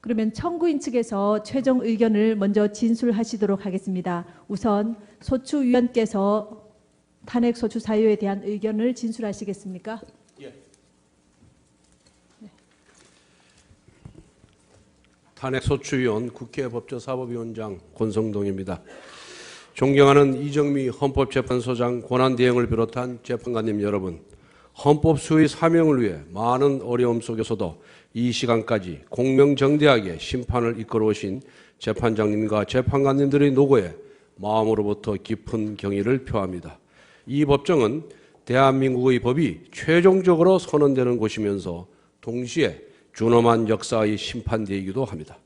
그러면 청구인 측에서 최종 의견을 먼저 진술하시도록 하겠습니다. 우선 소추위원께서 탄핵 소추 사유에 대한 의견을 진술하시겠습니까? 예. 탄핵 소추위원 국회 법제사법위원장 권성동입니다. 존경하는 이정미 헌법재판소장 권한대행을 비롯한 재판관님 여러분, 헌법 수호의 사명을 위해 많은 어려움 속에서도 이 시간까지 공명정대하게 심판을 이끌어오신 재판장님과 재판관님들의 노고에 마음으로부터 깊은 경의를 표합니다. 이 법정은 대한민국의 법이 최종적으로 선언되는 곳이면서 동시에 준엄한 역사의 심판대이기도 합니다.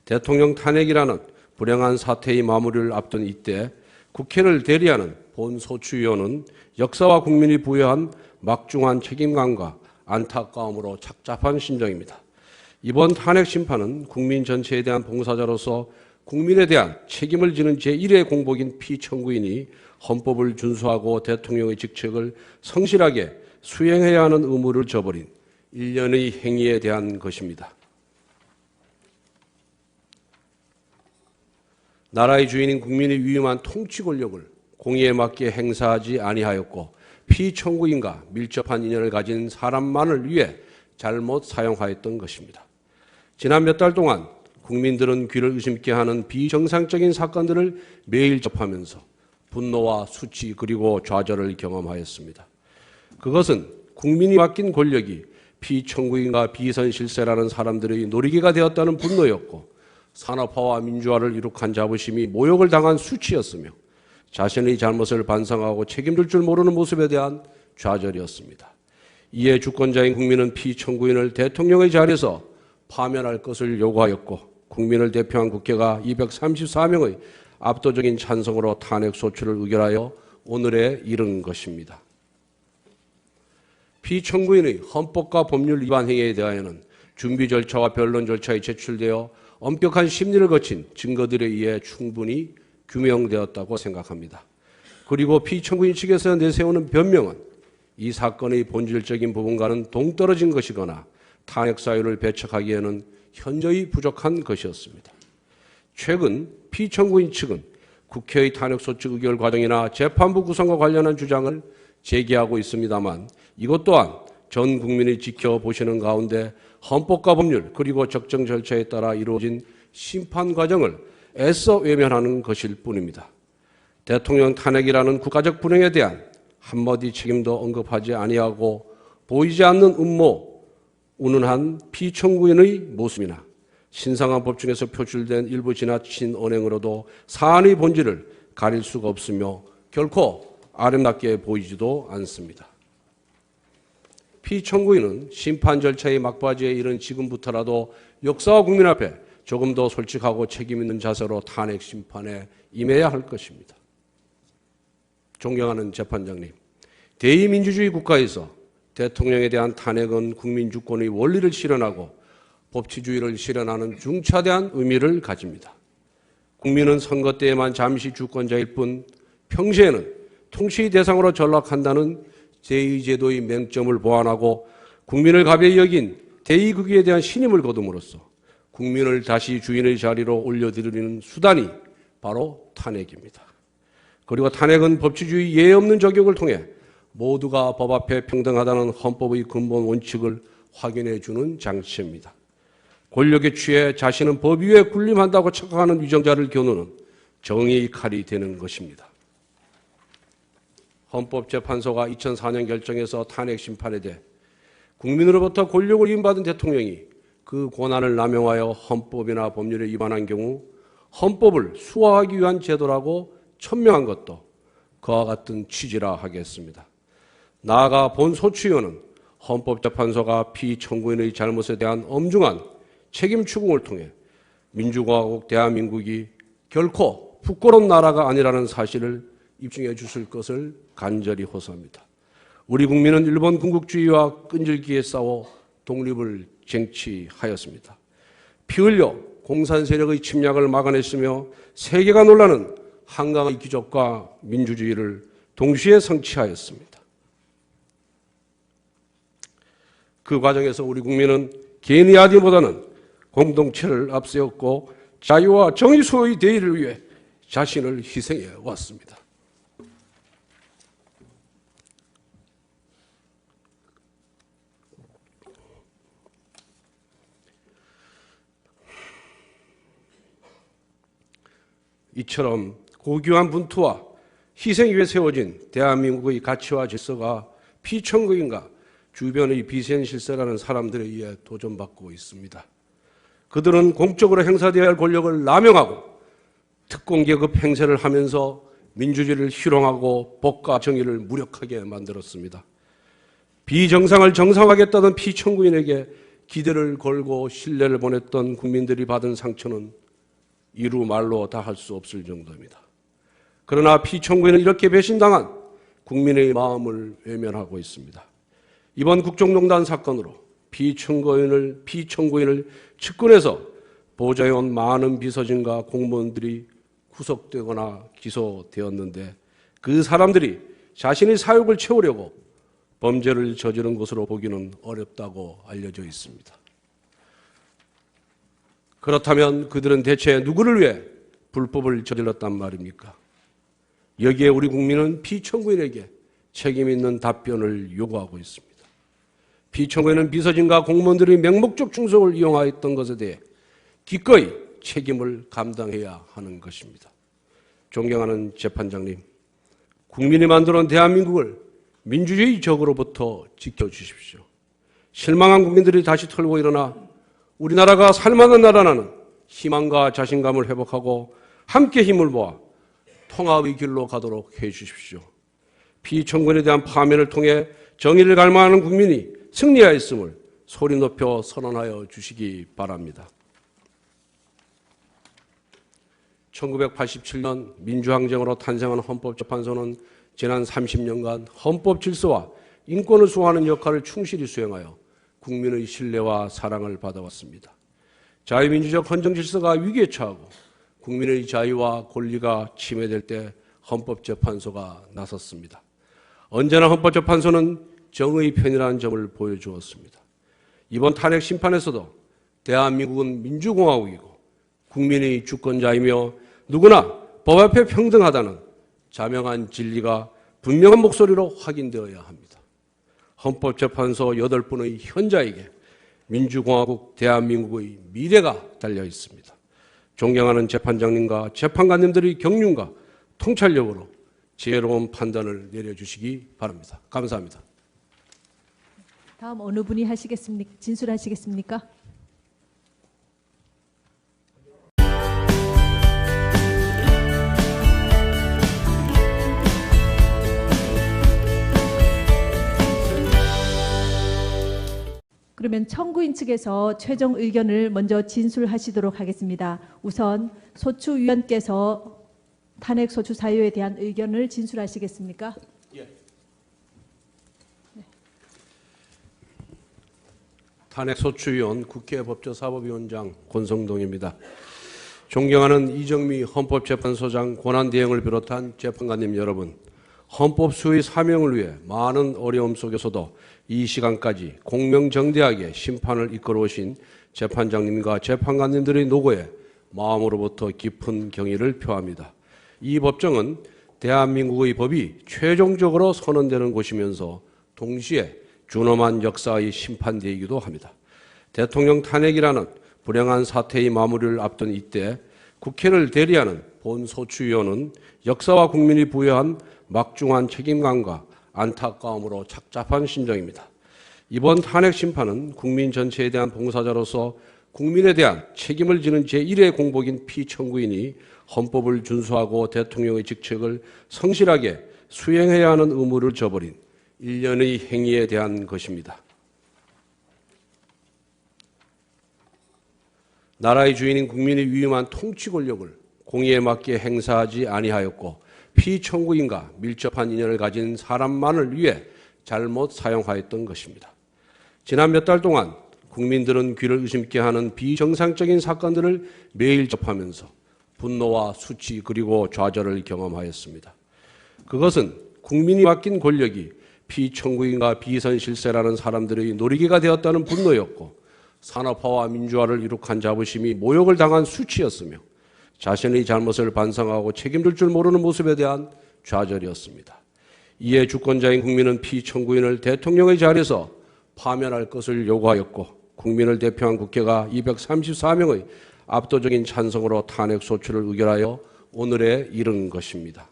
대통령 탄핵이라는 불행한 사태의 마무리를 앞둔 이때 국회를 대리하는 본소추위원은 역사와 국민이 부여한 막중한 책임감과 안타까움으로 착잡한 심정입니다. 이번 탄핵 심판은 국민 전체에 대한 봉사자로서 국민에 대한 책임을 지는 제1의 공복인 피청구인이 헌법을 준수하고 대통령의 직책을 성실하게 수행해야 하는 의무를 저버린 일련의 행위에 대한 것입니다. 나라의 주인인 국민의 위임한 통치 권력을 공의에 맞게 행사하지 아니하였고 피청구인과 밀접한 인연을 가진 사람만을 위해 잘못 사용하였던 것입니다. 지난 몇 달 동안 국민들은 귀를 의심케 하는 비정상적인 사건들을 매일 접하면서 분노와 수치 그리고 좌절을 경험하였습니다. 그것은 국민이 맡긴 권력이 피청구인과 비선실세라는 사람들의 놀이개가 되었다는 분노였고 산업화와 민주화를 이룩한 자부심이 모욕을 당한 수치였으며 자신의 잘못을 반성하고 책임질 줄 모르는 모습에 대한 좌절이었습니다. 이에 주권자인 국민은 피청구인을 대통령의 자리에서 파면할 것을 요구하였고 국민을 대표한 국회가 234명의 압도적인 찬성으로 탄핵 소추를 의결하여 오늘에 이른 것입니다. 피청구인의 헌법과 법률 위반 행위에 대하여는 준비 절차와 변론 절차에 제출되어 엄격한 심리를 거친 증거들에 의해 충분히 규명되었다고 생각합니다. 그리고 피청구인 측에서 내세우는 변명은 이 사건의 본질적인 부분과는 동떨어진 것이거나 탄핵 사유를 배척하기에는 현저히 부족한 것이었습니다. 최근 피청구인 측은 국회의 탄핵소추 의결 과정이나 재판부 구성과 관련한 주장을 제기하고 있습니다만 이것 또한 전 국민이 지켜보시는 가운데 헌법과 법률 그리고 적정 절차에 따라 이루어진 심판 과정을 애써 외면하는 것일 뿐입니다. 대통령 탄핵이라는 국가적 불행에 대한 한마디 책임도 언급하지 아니하고 보이지 않는 음모, 운운한 피청구인의 모습이나 신성한 법중에서 표출된 일부 지나친 언행으로도 사안의 본질을 가릴 수가 없으며 결코 아름답게 보이지도 않습니다. 피청구인은 심판 절차의 막바지에 이른 지금부터라도 역사와 국민 앞에 조금 더 솔직하고 책임 있는 자세로 탄핵 심판에 임해야 할 것입니다. 존경하는 재판장님, 대의민주주의 국가에서 대통령에 대한 탄핵은 국민 주권의 원리를 실현하고 법치주의를 실현하는 중차대한 의미를 가집니다. 국민은 선거 때에만 잠시 주권자일 뿐 평시에는 통치의 대상으로 전락한다는 제2제도의 맹점을 보완하고 국민을 가벼이 여긴 대의국위에 대한 신임을 거둠으로써 국민을 다시 주인의 자리로 올려드리는 수단이 바로 탄핵입니다. 그리고 탄핵은 법치주의 예외 없는 적용을 통해 모두가 법 앞에 평등하다는 헌법의 근본 원칙을 확인해 주는 장치입니다. 권력에 취해 자신은 법 위에 군림한다고 착각하는 위정자를 겨누는 정의의 칼이 되는 것입니다. 헌법재판소가 2004년 결정해서 탄핵 심판에 대해 국민으로부터 권력을 위임받은 대통령이 그 권한을 남용하여 헌법이나 법률에 위반한 경우 헌법을 수호하기 위한 제도라고 천명한 것도 그와 같은 취지라 하겠습니다. 나아가 본소추위원은 헌법재판소가 피청구인의 잘못에 대한 엄중한 책임 추궁을 통해 민주공화국 대한민국이 결코 부끄러운 나라가 아니라는 사실을 입증해 주실 것을 간절히 호소합니다. 우리 국민은 일본 군국주의와 끈질기게 싸워 독립을 쟁취하였습니다. 피 흘려 공산 세력의 침략을 막아냈으며 세계가 놀라는 한강의 기적과 민주주의를 동시에 성취하였습니다. 그 과정에서 우리 국민은 개인의 아디보다는 공동체를 앞세웠고 자유와 정의 수호의 대의를 위해 자신을 희생해 왔습니다. 이처럼 고귀한 분투와 희생 위에 세워진 대한민국의 가치와 질서가 피청구인과 주변의 비선실세라는 사람들에 의해 도전받고 있습니다. 그들은 공적으로 행사되어야 할 권력을 남용하고 특공계급 행세를 하면서 민주주의를 희롱하고 법과 정의를 무력하게 만들었습니다. 비정상을 정상화하겠다던 피청구인에게 기대를 걸고 신뢰를 보냈던 국민들이 받은 상처는 이루 말로 다 할 수 없을 정도입니다. 그러나 피청구인은 이렇게 배신당한 국민의 마음을 외면하고 있습니다. 이번 국정농단 사건으로 피청구인을 측근해서 보좌해온 많은 비서진과 공무원들이 구속되거나 기소되었는데 그 사람들이 자신의 사욕을 채우려고 범죄를 저지른 것으로 보기는 어렵다고 알려져 있습니다. 그렇다면 그들은 대체 누구를 위해 불법을 저질렀단 말입니까? 여기에 우리 국민은 피청구인에게 책임 있는 답변을 요구하고 있습니다. 피청구인은 비서진과 공무원들의 맹목적 충성을 이용하였던 것에 대해 기꺼이 책임을 감당해야 하는 것입니다. 존경하는 재판장님, 국민이 만들어온 대한민국을 민주주의 적으로부터 지켜주십시오. 실망한 국민들이 다시 털고 일어나 우리나라가 살만한 나라라는 희망과 자신감을 회복하고 함께 힘을 모아 통합의 길로 가도록 해주십시오. 피청구인에 대한 파면을 통해 정의를 갈망하는 국민이 승리하였음을 소리 높여 선언하여 주시기 바랍니다. 1987년 민주항쟁으로 탄생한 헌법재판소는 지난 30년간 헌법 질서와 인권을 수호하는 역할을 충실히 수행하여 국민의 신뢰와 사랑을 받아왔습니다. 자유민주적 헌정질서가 위기에 처하고 국민의 자유와 권리가 침해될 때 헌법재판소가 나섰습니다. 언제나 헌법재판소는 정의 편이라는 점을 보여주었습니다. 이번 탄핵 심판에서도 대한민국은 민주공화국이고 국민의 주권자이며 누구나 법 앞에 평등하다는 자명한 진리가 분명한 목소리로 확인되어야 합니다. 헌법재판소 8분의 현자에게 민주공화국 대한민국의 미래가 달려 있습니다. 존경하는 재판장님과 재판관님들의 경륜과 통찰력으로 지혜로운 판단을 내려주시기 바랍니다. 감사합니다. 다음 어느 분이 진술하시겠습니까? 그러면 청구인 측에서 최종 의견을 먼저 진술하시도록 하겠습니다. 우선 소추위원께서 탄핵 소추 사유에 대한 의견을 진술하시겠습니까? 예. 네. 탄핵 소추위원 국회 법제사법위원장 권성동입니다. 존경하는 이정미 헌법재판소장 권한대행을 비롯한 재판관님 여러분, 헌법 수호의 사명을 위해 많은 어려움 속에서도 이 시간까지 공명정대하게 심판을 이끌어오신 재판장님과 재판관님들의 노고에 마음으로부터 깊은 경의를 표합니다. 이 법정은 대한민국의 법이 최종적으로 선언되는 곳이면서 동시에 준엄한 역사의 심판대이기도 합니다. 대통령 탄핵이라는 불행한 사태의 마무리를 앞둔 이때 국회를 대리하는 본소추위원은 역사와 국민이 부여한 막중한 책임감과 안타까움으로 착잡한 심정입니다. 이번 탄핵 심판은 국민 전체에 대한 봉사자로서 국민에 대한 책임을 지는 제1의 공복인 피청구인이 헌법을 준수하고 대통령의 직책을 성실하게 수행해야 하는 의무를 저버린 일련의 행위에 대한 것입니다. 나라의 주인인 국민의 위임한 통치 권력을 공의에 맞게 행사하지 아니하였고 피청구인과 밀접한 인연을 가진 사람만을 위해 잘못 사용하였던 것입니다. 지난 몇 달 동안 국민들은 귀를 의심케 하는 비정상적인 사건들을 매일 접하면서 분노와 수치 그리고 좌절을 경험하였습니다. 그것은 국민이 맡긴 권력이 피청구인과 비선실세라는 사람들의 놀이기가 되었다는 분노였고 산업화와 민주화를 이룩한 자부심이 모욕을 당한 수치였으며 자신의 잘못을 반성하고 책임질 줄 모르는 모습에 대한 좌절이었습니다. 이에 주권자인 국민은 피청구인을 대통령의 자리에서 파면할 것을 요구하였고 국민을 대표한 국회가 234명의 압도적인 찬성으로 탄핵소추를 의결하여 오늘에 이른 것입니다.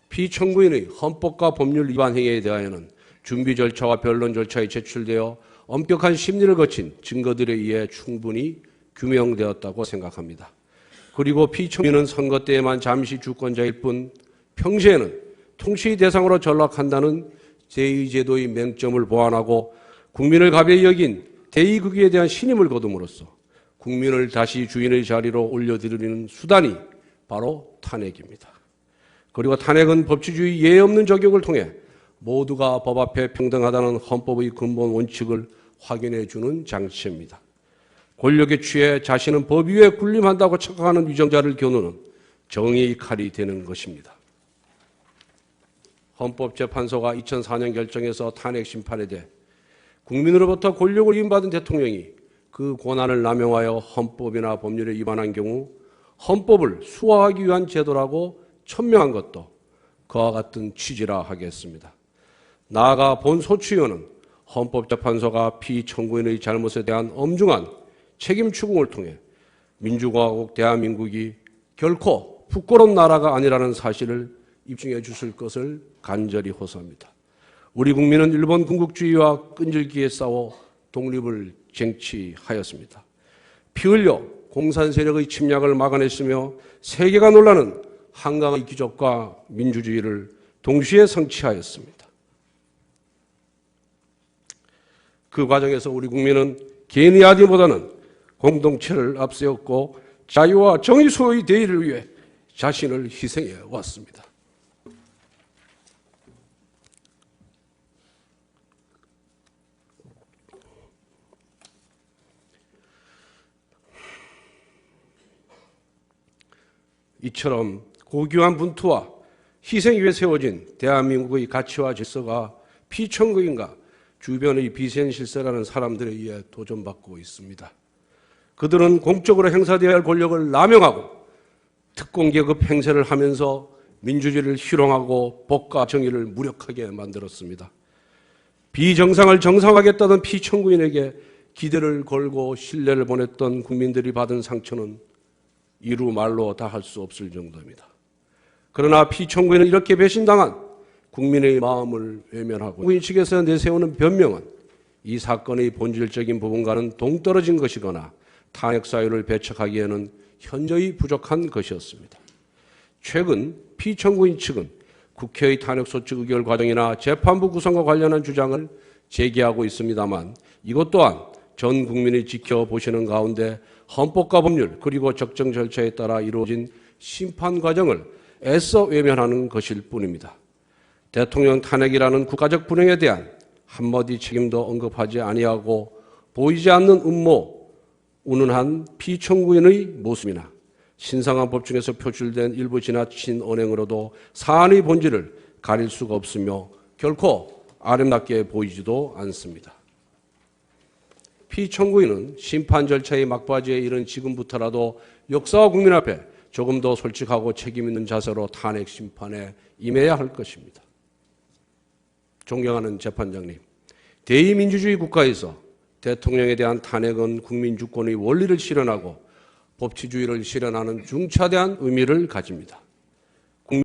피청구인의 헌법과 법률 위반 행위에 대하여는 준비 절차와 변론 절차에 제출되어 엄격한 심리를 거친 증거들에 의해 충분히 규명되었다고 생각합니다. 그리고 피청구인은 선거 때에만 잠시 주권자일 뿐 평시에는 통치 대상으로 전락한다는 제2제도의 맹점을 보완하고 국민을 가벼이 여긴 대의국위에 대한 신임을 거둠으로써 국민을 다시 주인의 자리로 올려드리는 수단이 바로 탄핵입니다. 그리고 탄핵은 법치주의 예외 없는 적용을 통해 모두가 법 앞에 평등하다는 헌법의 근본 원칙을 확인해 주는 장치입니다. 권력에 취해 자신은 법 위에 군림한다고 착각하는 위정자를 겨누는 정의의 칼이 되는 것입니다. 헌법재판소가 2004년 결정에서 탄핵 심판에 대해 국민으로부터 권력을 위임받은 대통령이 그 권한을 남용하여 헌법이나 법률에 위반한 경우 헌법을 수호하기 위한 제도라고 천명한 것도 그와 같은 취지라 하겠습니다. 나아가 본 소추위원은 헌법재판소가 피청구인의 잘못에 대한 엄중한 책임 추궁을 통해 민주공화국 대한민국이 결코 부끄러운 나라가 아니라는 사실을 입증해 주실 것을 간절히 호소합니다. 우리 국민은 일본 군국주의와 끈질기게 싸워 독립을 쟁취하였습니다. 피 흘려 공산 세력의 침략을 막아냈으며 세계가 놀라는 한강의 기적과 민주주의를 동시에 성취하였습니다. 그 과정에서 우리 국민은 개인의 아디보다는 공동체를 앞세웠고 자유와 정의 수호의 대의를 위해 자신을 희생해 왔습니다. 이처럼 고귀한 분투와 희생 위에 세워진 대한민국의 가치와 질서가 피청구인과 주변의 비센실세라는 사람들에 의해 도전받고 있습니다. 그들은 공적으로 행사되어야 할 권력을 남용하고 특공계급 행세를 하면서 민주주의를 희롱하고 법과 정의를 무력하게 만들었습니다. 비정상을 정상화하겠다던 피청구인에게 기대를 걸고 신뢰를 보냈던 국민들이 받은 상처는 이루 말로 다 할 수 없을 정도입니다. 그러나 피청구인은 이렇게 배신당한 국민의 마음을 외면하고 국민 측에서 내세우는 변명은 이 사건의 본질적인 부분과는 동떨어진 것이거나 탄핵 사유를 배척하기에는 현저히 부족한 것이었습니다. 최근 피청구인 측은 국회의 탄핵소추 의결 과정이나 재판부 구성과 관련한 주장을 제기하고 있습니다만 이것 또한 전 국민이 지켜보시는 가운데 헌법과 법률 그리고 적정 절차에 따라 이루어진 심판 과정을 애써 외면하는 것일 뿐입니다. 대통령 탄핵이라는 국가적 불행에 대한 한마디 책임도 언급하지 아니하고 보이지 않는 음모, 운운한 피청구인의 모습이나 신성한 법중에서 표출된 일부 지나친 언행으로도 사안의 본질을 가릴 수가 없으며 결코 아름답게 보이지도 않습니다. 피청구인은 심판 절차의 막바지에 이른 지금부터라도 역사와 국민 앞에 조금 더 솔직하고 책임 있는 자세로 탄핵 심판에 임해야 할 것입니다. 존경하는 재판장님, 대의민주주의 국가에서 대통령에 대한 탄핵은 국민 주권의 원리를 실현하고 법치주의를 실현하는 중차대한 의미를 가집니다.